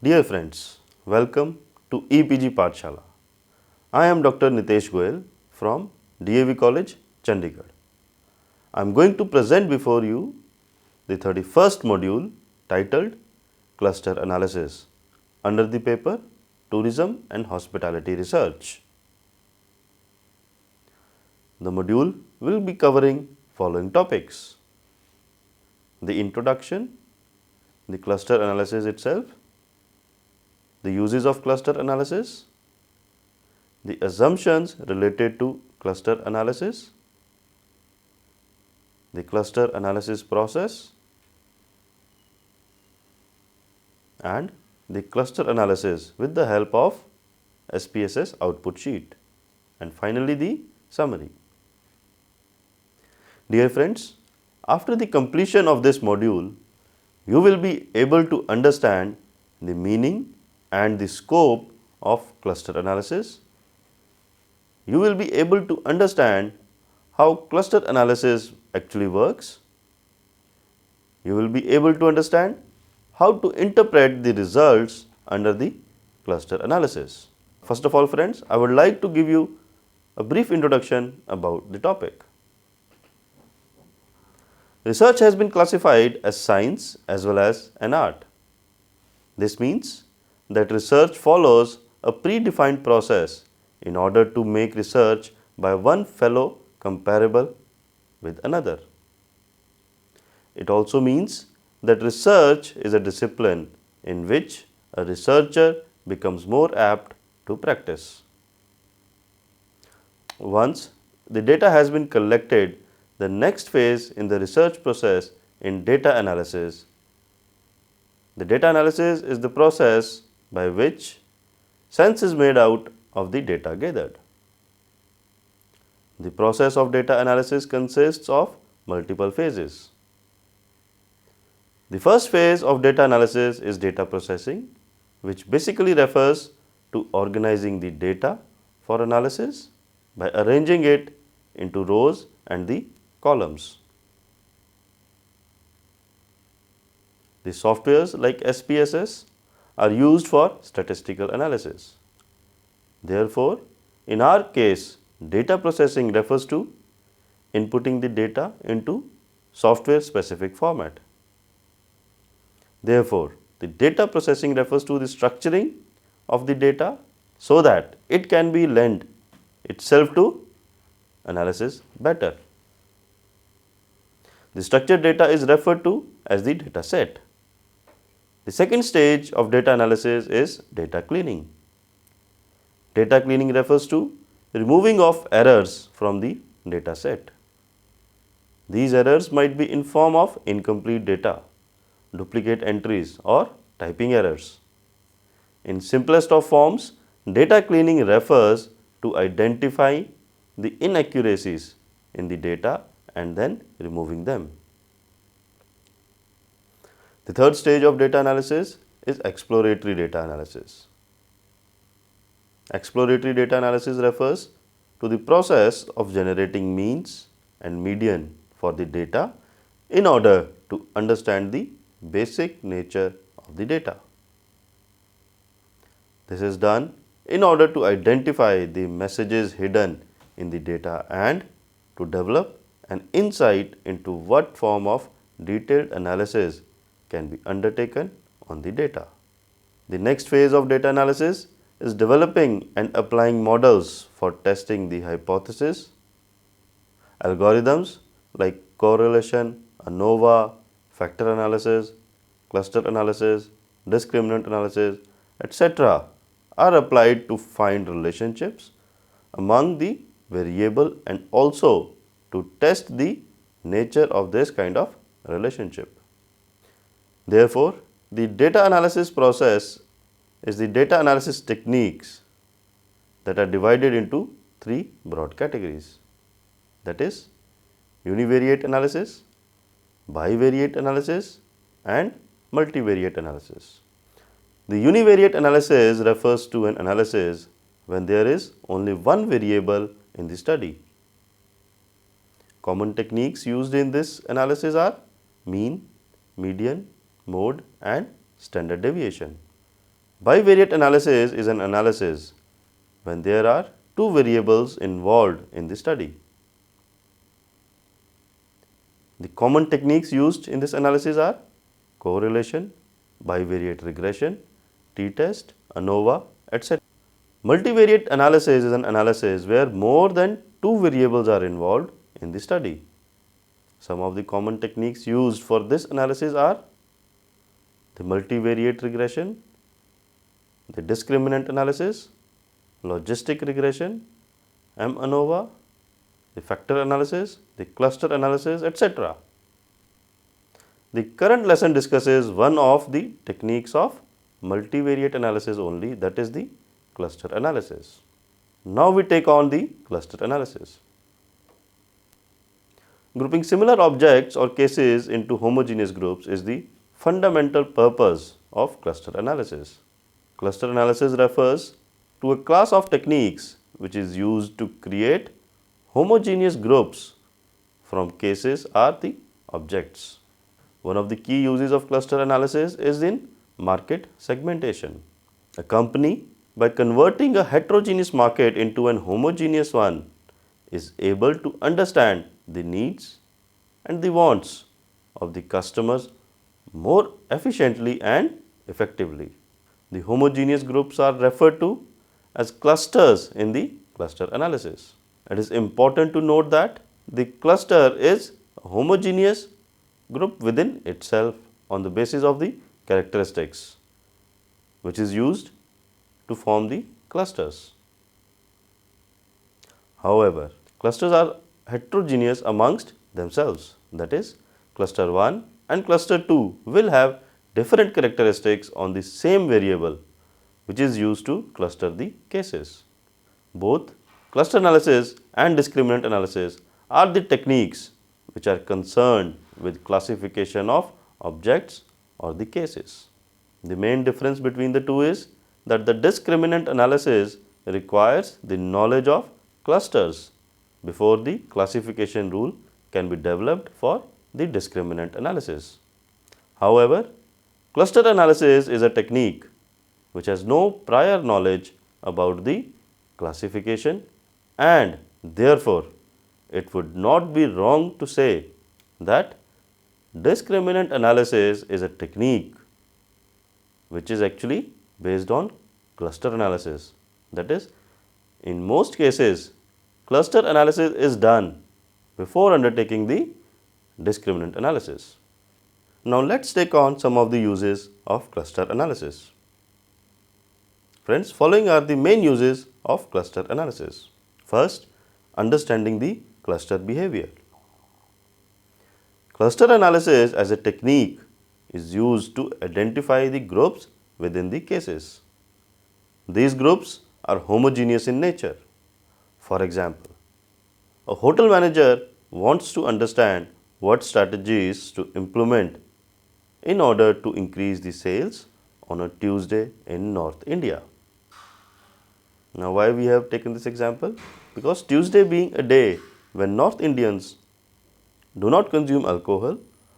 Dear friends, welcome to EPG Pathshala. I am Dr. Nitesh Goyal from DAV College, Chandigarh. I am going to present before you the 31st module titled Cluster Analysis under the paper Tourism and Hospitality Research. The module will be covering following topics: the introduction, the cluster analysis itself, the uses of cluster analysis, the assumptions related to cluster analysis, the cluster analysis process, and the cluster analysis with the help of SPSS output sheet, and finally the summary. Dear friends, after the completion of this module, you will be able to understand the meaning and the scope of cluster analysis. You will be able to understand how cluster analysis actually works. You will be able to understand how to interpret the results under the cluster analysis. First of all, friends, I would like to give you a brief introduction about the topic. Research has been classified as science as well as an art. This means that research follows a predefined process in order to make research by one fellow comparable with another. It also means that research is a discipline in which a researcher becomes more apt to practice. Once the data has been collected, the next phase in the research process in data analysis. The data analysis is the process by which sense is made out of the data gathered. The process of data analysis consists of multiple phases. The first phase of data analysis is data processing, which basically refers to organizing the data for analysis by arranging it into rows and the columns. The softwares like SPSS are used for statistical analysis. Therefore, in our case, data processing refers to inputting the data into software specific format. Therefore, the data processing refers to the structuring of the data so that it can be lent itself to analysis better. The structured data is referred to as the data set. The second stage of data analysis is data cleaning. Data cleaning refers to removing of errors from the data set. These errors might be in form of incomplete data, duplicate entries, or typing errors. In simplest of forms, data cleaning refers to identifying the inaccuracies in the data and then removing them. The third stage of data analysis is exploratory data analysis. Exploratory data analysis refers to the process of generating means and median for the data in order to understand the basic nature of the data. This is done in order to identify the messages hidden in the data and to develop an insight into what form of detailed analysis can be undertaken on the data. The next phase of data analysis is developing and applying models for testing the hypothesis. Algorithms like correlation, ANOVA, factor analysis, cluster analysis, discriminant analysis, etc. are applied to find relationships among the variable and also to test the nature of this kind of relationship. Therefore, the data analysis process is the data analysis techniques that are divided into three broad categories, that is univariate analysis, bivariate analysis, and multivariate analysis. The univariate analysis refers to an analysis when there is only one variable in the study. Common techniques used in this analysis are mean, median, mode, and standard deviation. Bivariate analysis is an analysis when there are two variables involved in the study. The common techniques used in this analysis are correlation, bivariate regression, t-test, ANOVA, etc. Multivariate analysis is an analysis where more than two variables are involved in the study. Some of the common techniques used for this analysis are the multivariate regression, the discriminant analysis, logistic regression, M-ANOVA, the factor analysis, the cluster analysis, etc. The current lesson discusses one of the techniques of multivariate analysis only, that is the cluster analysis. Now we take on the cluster analysis. Grouping similar objects or cases into homogeneous groups is the fundamental purpose of cluster analysis. Cluster analysis refers to a class of techniques which is used to create homogeneous groups from cases or the objects. One of the key uses of cluster analysis is in market segmentation. A company, by converting a heterogeneous market into an homogeneous one, is able to understand the needs and the wants of the customers more efficiently and effectively. The homogeneous groups are referred to as clusters in the cluster analysis. It is important to note that the cluster is a homogeneous group within itself on the basis of the characteristics which is used to form the clusters. However, clusters are heterogeneous amongst themselves, that is, cluster 1 and cluster 2 will have different characteristics on the same variable which is used to cluster the cases. Both cluster analysis and discriminant analysis are the techniques which are concerned with classification of objects or the cases. The main difference between the two is that the discriminant analysis requires the knowledge of clusters before the classification rule can be developed for the discriminant analysis. However, cluster analysis is a technique which has no prior knowledge about the classification, and therefore it would not be wrong to say that discriminant analysis is a technique which is actually based on cluster analysis. That is, in most cases, cluster analysis is done before undertaking the discriminant analysis. Now let's take on some of the uses of cluster analysis. Friends, following are the main uses of cluster analysis. First, understanding the cluster behavior. Cluster analysis as a technique is used to identify the groups within the cases. These groups are homogeneous in nature. For example, a hotel manager wants to understand what strategies to implement in order to increase the sales on a Tuesday in North India. Now, why we have taken this example? Because Tuesday being a day when North Indians do not consume alcohol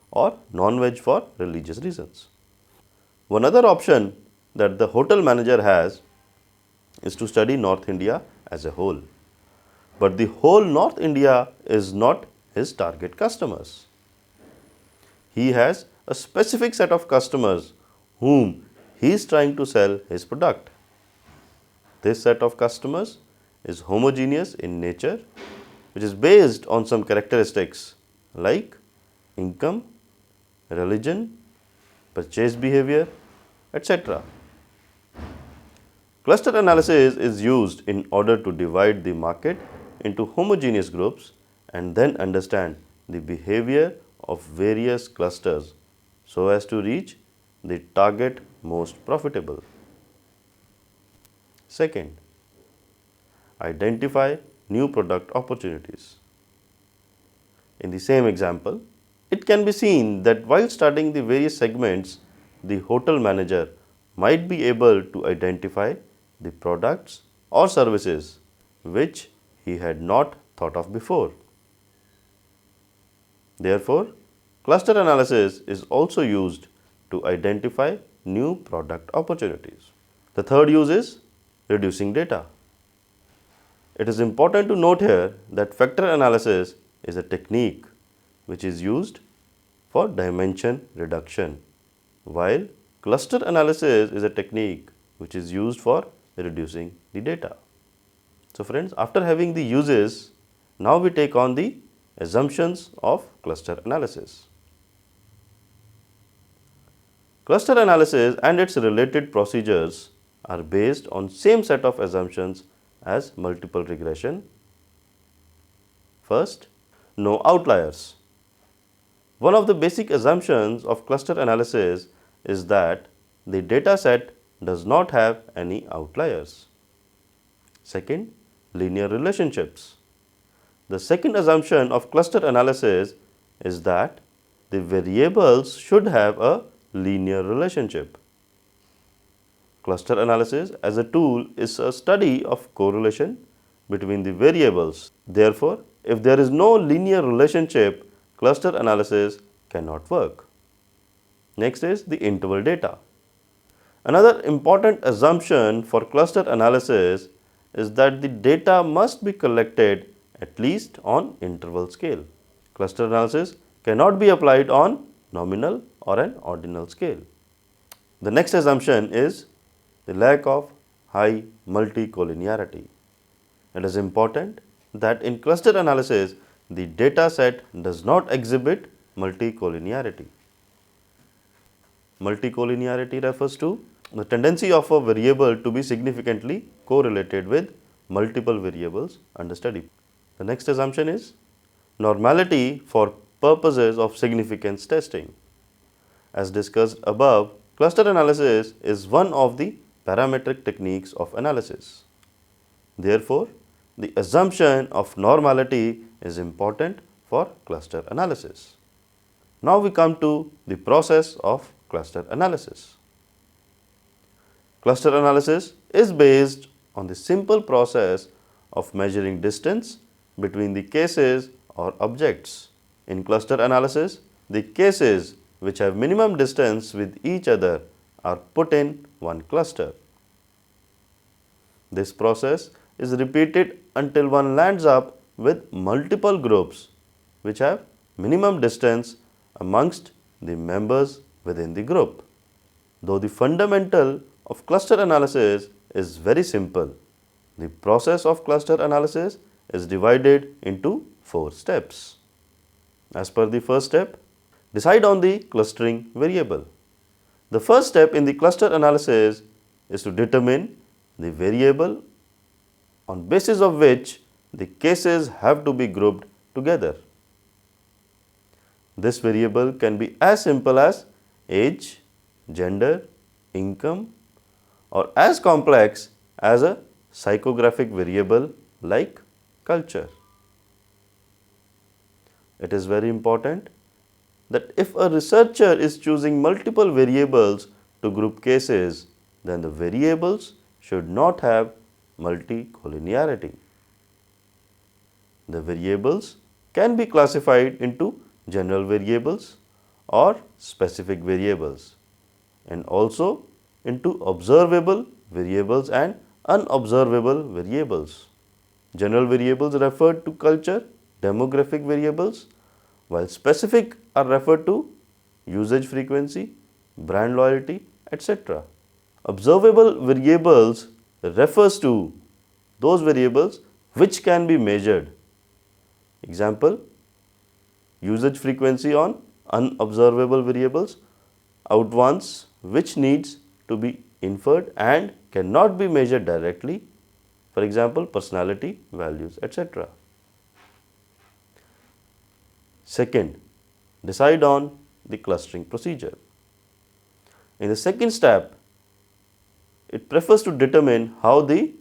or non-veg for religious reasons. One other option that the hotel manager has is to study North India as a whole. But the whole North India is not his target customers. He has a specific set of customers whom he is trying to sell his product. This set of customers is homogeneous in nature, which is based on some characteristics like income, religion, purchase behavior, etc. Cluster analysis is used in order to divide the market into homogeneous groups and then understand the behavior of various clusters so as to reach the target most profitable. Second, identify new product opportunities. In the same example, it can be seen that while studying the various segments, the hotel manager might be able to identify the products or services which he had not thought of before. Therefore, cluster analysis is also used to identify new product opportunities. The third use is reducing data. It is important to note here that factor analysis is a technique which is used for dimension reduction, while cluster analysis is a technique which is used for reducing the data. So friends, after having the uses, now we take on the assumptions of cluster analysis. Cluster analysis and its related procedures are based on same set of assumptions as multiple regression. First, no outliers. One of the basic assumptions of cluster analysis is that the data set does not have any outliers. Second, linear relationships. The second assumption of cluster analysis is that the variables should have a linear relationship. Cluster analysis as a tool is a study of correlation between the variables. Therefore, if there is no linear relationship, cluster analysis cannot work. Next is the interval data. Another important assumption for cluster analysis is that the data must be collected at least on interval scale. Cluster analysis cannot be applied on nominal or an ordinal scale. The next assumption is the lack of high multicollinearity. It is important that in cluster analysis, the data set does not exhibit multicollinearity. Multicollinearity refers to the tendency of a variable to be significantly correlated with multiple variables under study. The next assumption is normality for purposes of significance testing. As discussed above, cluster analysis is one of the parametric techniques of analysis. Therefore, the assumption of normality is important for cluster analysis. Now we come to the process of cluster analysis. Cluster analysis is based on the simple process of measuring distance between the cases or objects. In cluster analysis, the cases which have minimum distance with each other are put in one cluster. This process is repeated until one lands up with multiple groups which have minimum distance amongst the members within the group. Though the fundamental of cluster analysis is very simple, the process of cluster analysis is divided into 4 steps. As per the first step, decide on the clustering variable. The first step in the cluster analysis is to determine the variable on basis of which the cases have to be grouped together. This variable can be as simple as age, gender, income, or as complex as a psychographic variable like culture. It is very important that if a researcher is choosing multiple variables to group cases, then the variables should not have multicollinearity. The variables can be classified into general variables or specific variables, and also into observable variables and unobservable variables. General variables refer to culture, demographic variables, while specific are referred to usage frequency, brand loyalty, etc. Observable variables refers to those variables which can be measured. Example, usage frequency on unobservable variables, out ones which needs to be inferred and cannot be measured directly, for example, personality, values, etc. Second, decide on the clustering procedure. In the second step, it prefers to determine how the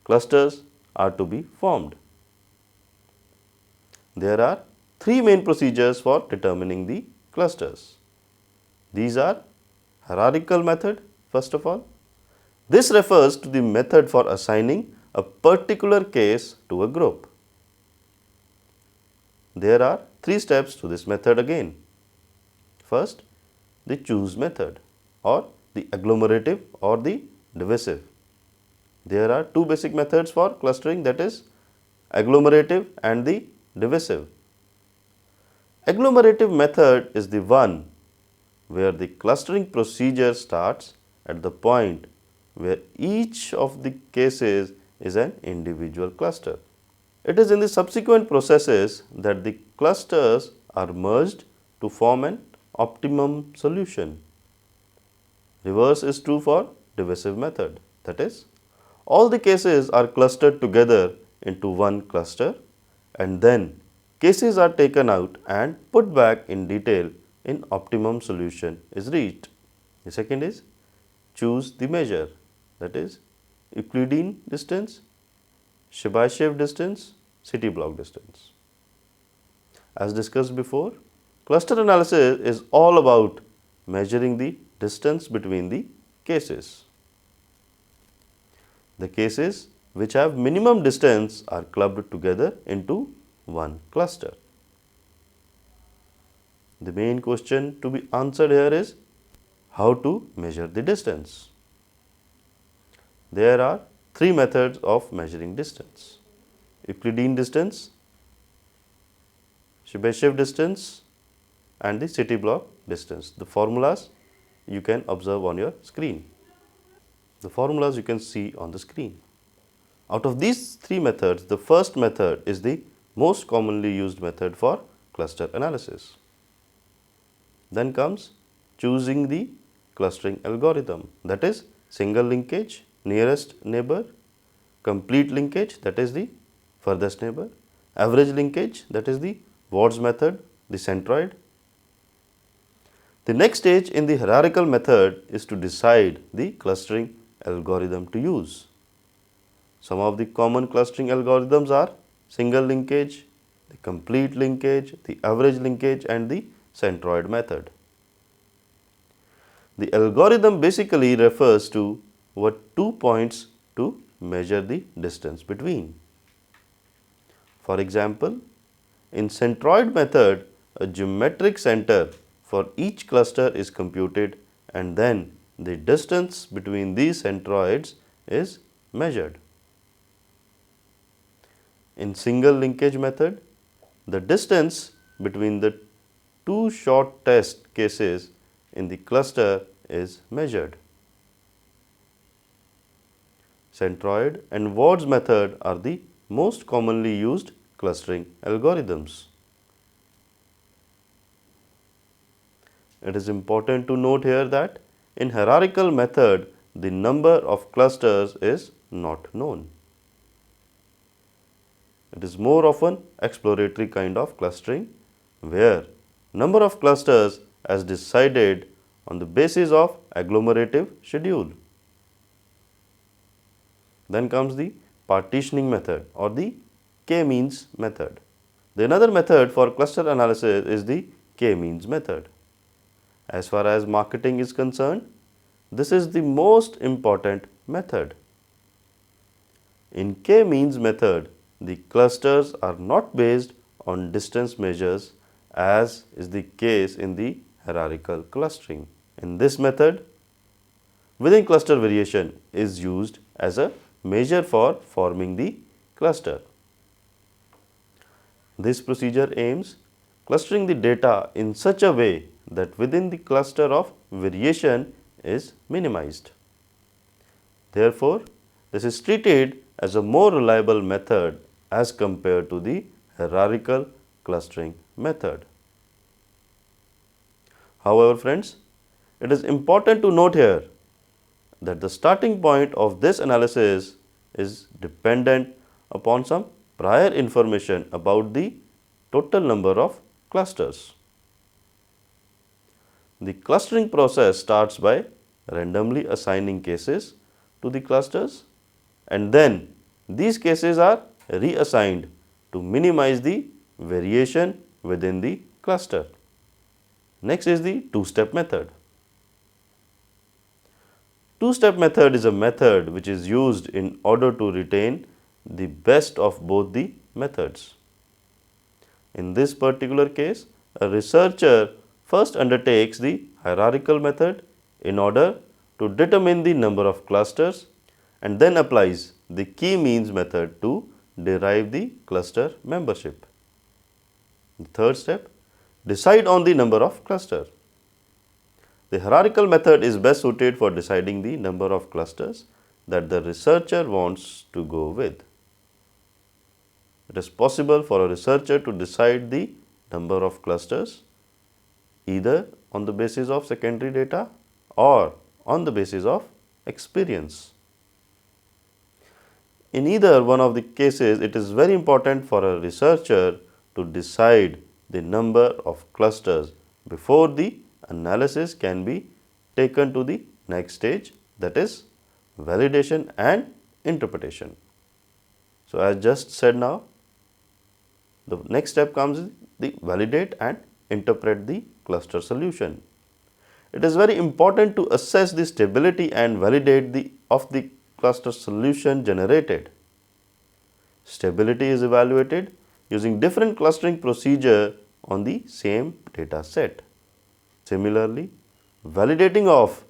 clusters are to be formed. There are 3 main procedures for determining the clusters. These are hierarchical method, first of all. This refers to the method for assigning a particular case to a group. There are 3 steps to this method again. First, the choose method or the agglomerative or the divisive. There are two basic methods for clustering, that is agglomerative and the divisive. Agglomerative method is the one where the clustering procedure starts at the point where each of the cases is an individual cluster. It is in the subsequent processes that the clusters are merged to form an optimum solution. Reverse is true for divisive method, that is, all the cases are clustered together into one cluster and then cases are taken out and put back in detail in optimum solution is reached. The second is choose the measure, that is Euclidean distance, Chebyshev distance, city block distance. As discussed before, cluster analysis is all about measuring the distance between the cases. The cases which have minimum distance are clubbed together into one cluster. The main question to be answered here is how to measure the distance. There are three methods of measuring distance: Euclidean distance, Chebyshev distance and the city block distance. The formulas you can observe on your screen. The formulas you can see on the screen. Out of these three methods, the first method is the most commonly used method for cluster analysis. Then comes choosing the clustering algorithm, that is single linkage, nearest neighbor, complete linkage, that is the furthest neighbor, average linkage, that is the Ward's method, the centroid. The next stage in the hierarchical method is to decide the clustering algorithm to use. Some of the common clustering algorithms are single linkage, the complete linkage, the average linkage and the centroid method. The algorithm basically refers to what 2 points to measure the distance between. For example, in centroid method, a geometric center for each cluster is computed and then the distance between these centroids is measured. In single linkage method, the distance between the two short test cases in the cluster is measured. Centroid and Ward's method are the most commonly used clustering algorithms. It is important to note here that in hierarchical method, the number of clusters is not known. It is more of an exploratory kind of clustering where number of clusters is decided on the basis of agglomerative schedule. Then comes the partitioning method or the k-means method. The another method for cluster analysis is the k-means method. As far as marketing is concerned, this is the most important method. In k-means method, the clusters are not based on distance measures as is the case in the hierarchical clustering. In this method, within cluster variation is used as a measure for forming the cluster. This procedure aims clustering the data in such a way that within the cluster of variation is minimized. Therefore, this is treated as a more reliable method as compared to the hierarchical clustering method. However, friends, it is important to note here that the starting point of this analysis is dependent upon some prior information about the total number of clusters. The clustering process starts by randomly assigning cases to the clusters and then these cases are reassigned to minimize the variation within the cluster. Next is the two-step method. Two-step method is a method which is used in order to retain the best of both the methods. In this particular case, a researcher first undertakes the hierarchical method in order to determine the number of clusters and then applies the key means method to derive the cluster membership. The third step, decide on the number of clusters. The hierarchical method is best suited for deciding the number of clusters that the researcher wants to go with. It is possible for a researcher to decide the number of clusters either on the basis of secondary data or on the basis of experience. In either one of the cases, it is very important for a researcher to decide the number of clusters before the analysis can be taken to the next stage, that is validation and interpretation. So, as just said now, the next step comes the validate and interpret the cluster solution. It is very important to assess the stability and validate the cluster solution generated. Stability is evaluated using different clustering procedure on the same data set. Similarly, validating of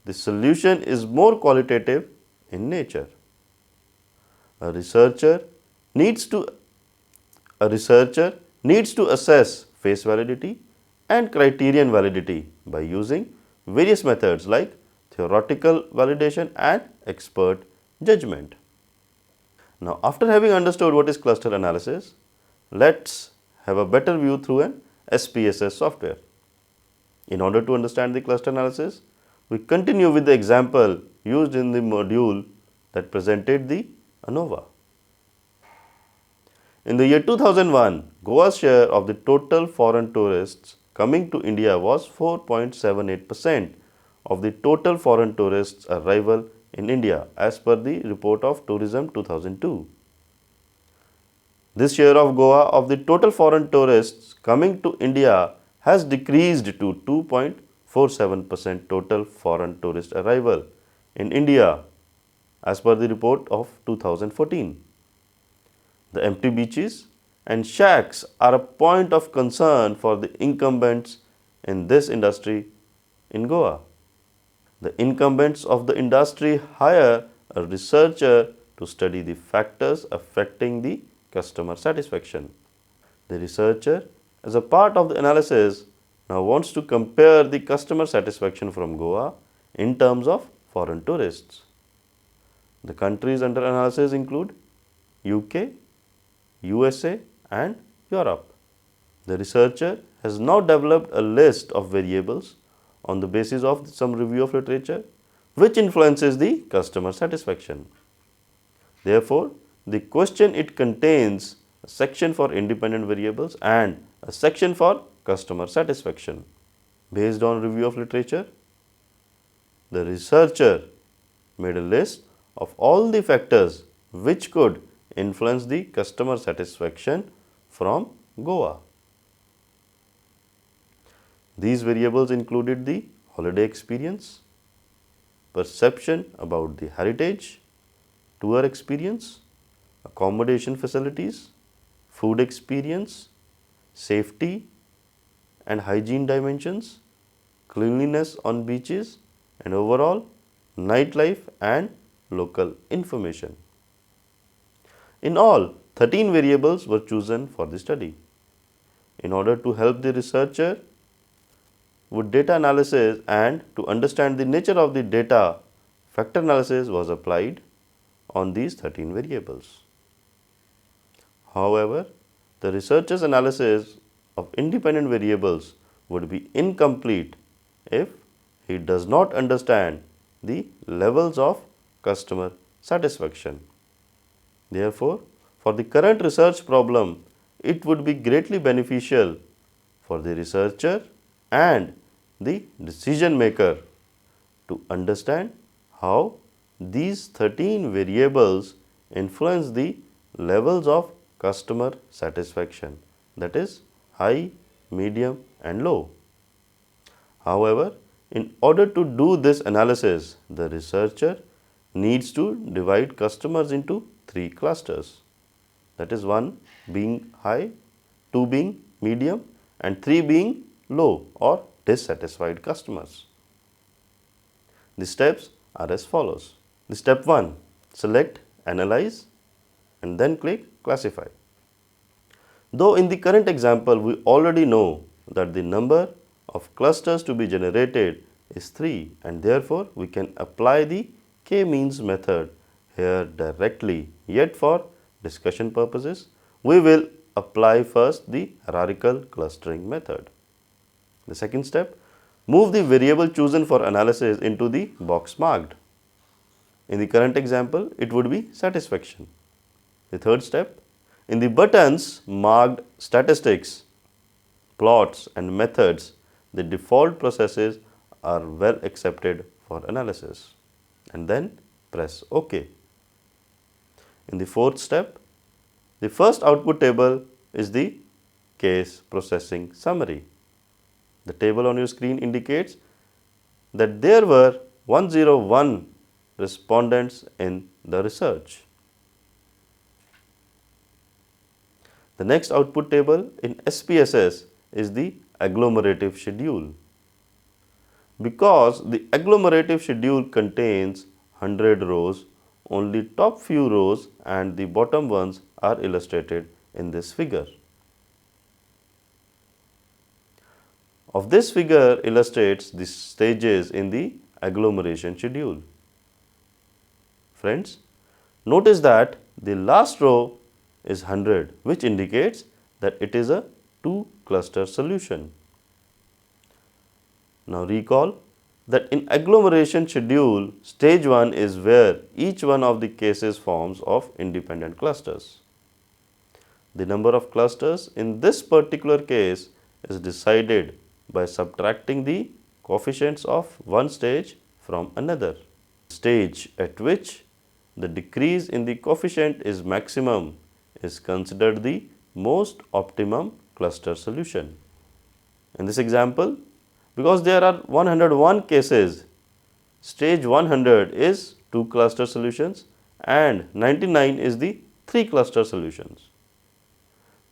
the solution is more qualitative in nature. A researcher needs to assess face validity and criterion validity by using various methods like theoretical validation and expert judgment. Now, after having understood what is cluster analysis, let's have a better view through an SPSS software. In order to understand the cluster analysis, we continue with the example used in the module that presented the ANOVA. In the year 2001, Goa's share of the total foreign tourists coming to India was 4.78% of the total foreign tourists arrival in India as per the report of Tourism 2002. This share of Goa of the total foreign tourists coming to India has decreased to 2.47% total foreign tourist arrival in India as per the report of 2014. The empty beaches and shacks are a point of concern for the incumbents in this industry in Goa. The incumbents of the industry hire a researcher to study the factors affecting the customer satisfaction. The researcher, as a part of the analysis, now wants to compare the customer satisfaction from Goa in terms of foreign tourists. The countries under analysis include UK, USA and Europe. The researcher has now developed a list of variables on the basis of some review of literature which influences the customer satisfaction. Therefore, the question it contains a section for independent variables and a section for customer satisfaction. Based on review of literature, the researcher made a list of all the factors which could influence the customer satisfaction from Goa. These variables included the holiday experience, perception about the heritage, tour experience, accommodation facilities, food experience, safety and hygiene dimensions, cleanliness on beaches and overall nightlife and local information. In all, 13 variables were chosen for the study. In order to help the researcher with data analysis and to understand the nature of the data, factor analysis was applied on these 13 variables. However, the researcher's analysis of independent variables would be incomplete if he does not understand the levels of customer satisfaction. Therefore, for the current research problem, it would be greatly beneficial for the researcher and the decision maker to understand how these 13 variables influence the levels of customer satisfaction, that is high, medium and low. However, in order to do this analysis, the researcher needs to divide customers into 3 clusters, that is 1 being high, 2 being medium and 3 being low or dissatisfied customers. The steps are as follows. The step 1, select Analyze and then click Classify. Though in the current example we already know that the number of clusters to be generated is 3 and therefore we can apply the k-means method here directly. Yet for discussion purposes, we will apply first the hierarchical clustering method. The second step, move the variable chosen for analysis into the box marked. In the current example, it would be satisfaction. The third step, in the buttons marked statistics, plots and methods, the default processes are well accepted for analysis. And then press OK. In the fourth step, the first output table is the case processing summary. The table on your screen indicates that there were 101 respondents in the research. The next output table in SPSS is the agglomerative schedule. Because the agglomerative schedule contains 100 rows, only top few rows and the bottom ones are illustrated in this figure. Of this figure illustrates the stages in the agglomeration schedule. Friends, notice that the last row is 100, which indicates that it is a 2-cluster solution. Now recall that in agglomeration schedule, stage 1 is where each one of the cases forms of independent clusters. The number of clusters in this particular case is decided by subtracting the coefficients of one stage from another. Stage at which the decrease in the coefficient is maximum is considered the most optimum cluster solution. In this example, because there are 101 cases, stage 100 is 2 cluster solutions and 99 is the 3 cluster solutions.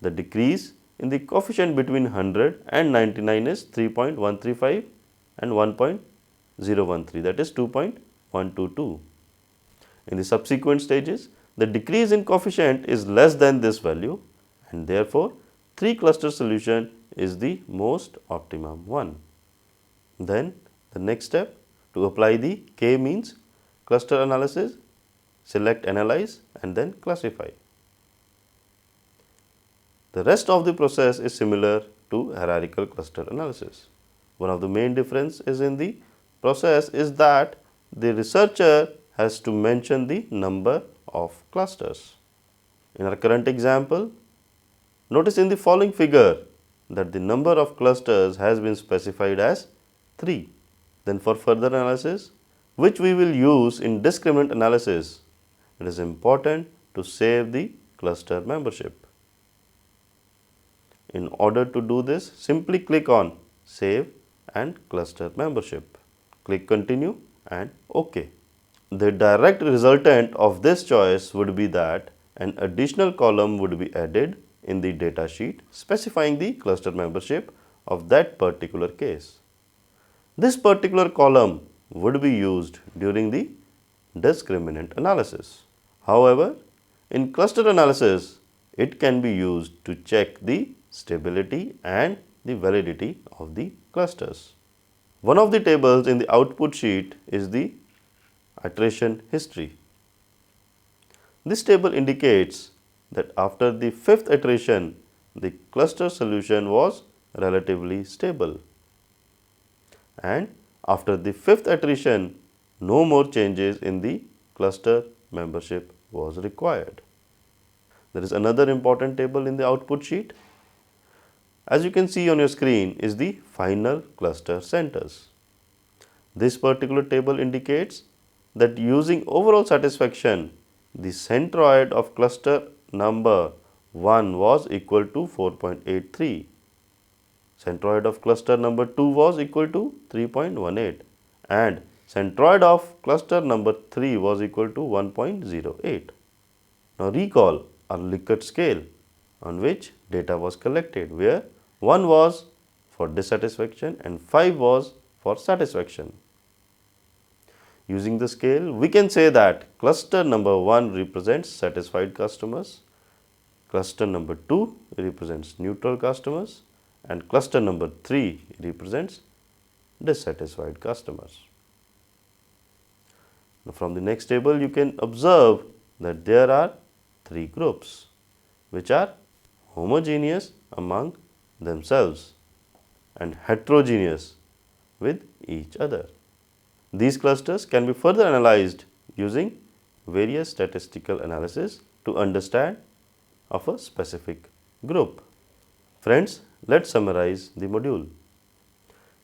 The decrease in the coefficient between 100 and 99 is 3.135 and 1.013, that is 2.122. In the subsequent stages, the decrease in coefficient is less than this value and therefore 3 cluster solution is the most optimum one. Then the next step, to apply the k-means cluster analysis, select Analyze and then Classify. The rest of the process is similar to hierarchical cluster analysis. One of the main difference is in the process is that the researcher has to mention the number of clusters. In our current example, notice in the following figure that the number of clusters has been specified as 3. Then for further analysis, which we will use in discriminant analysis, it is important to save the cluster membership. In order to do this, simply click on Save and Cluster Membership. Click Continue and OK. The direct resultant of this choice would be that an additional column would be added in the data sheet specifying the cluster membership of that particular case. This particular column would be used during the discriminant analysis. However, in cluster analysis, it can be used to check the stability and the validity of the clusters. One of the tables in the output sheet is the iteration history. This table indicates that after the 5th iteration, the cluster solution was relatively stable. And after the 5th iteration, no more changes in the cluster membership was required. There is another important table in the output sheet. As you can see on your screen is the final cluster centers. This particular table indicates that using overall satisfaction, the centroid of cluster number 1 was equal to 4.83. Centroid of cluster number 2 was equal to 3.18 and centroid of cluster number 3 was equal to 1.08. Now recall our Likert scale on which data was collected, where 1 was for dissatisfaction and 5 was for satisfaction. Using the scale, we can say that cluster number 1 represents satisfied customers, cluster number 2 represents neutral customers, and cluster number 3 represents dissatisfied customers. Now, from the next table, you can observe that there are 3 groups which are homogeneous among themselves and heterogeneous with each other. These clusters can be further analyzed using various statistical analysis to understand of a specific group. Friends, let's summarize the module.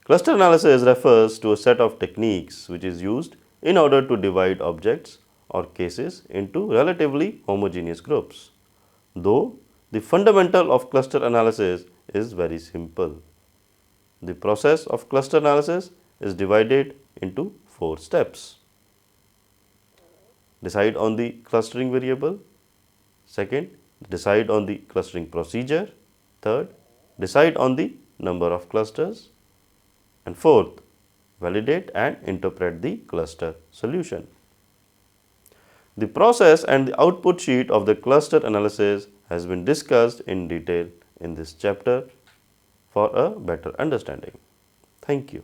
Cluster analysis refers to a set of techniques which is used in order to divide objects or cases into relatively homogeneous groups, though the fundamental of cluster analysis is very simple. The process of cluster analysis is divided into 4 steps. Decide on the clustering variable. Second, decide on the clustering procedure. Third, decide on the number of clusters. And fourth, validate and interpret the cluster solution. The process and the output sheet of the cluster analysis has been discussed in detail in this chapter for a better understanding. Thank you.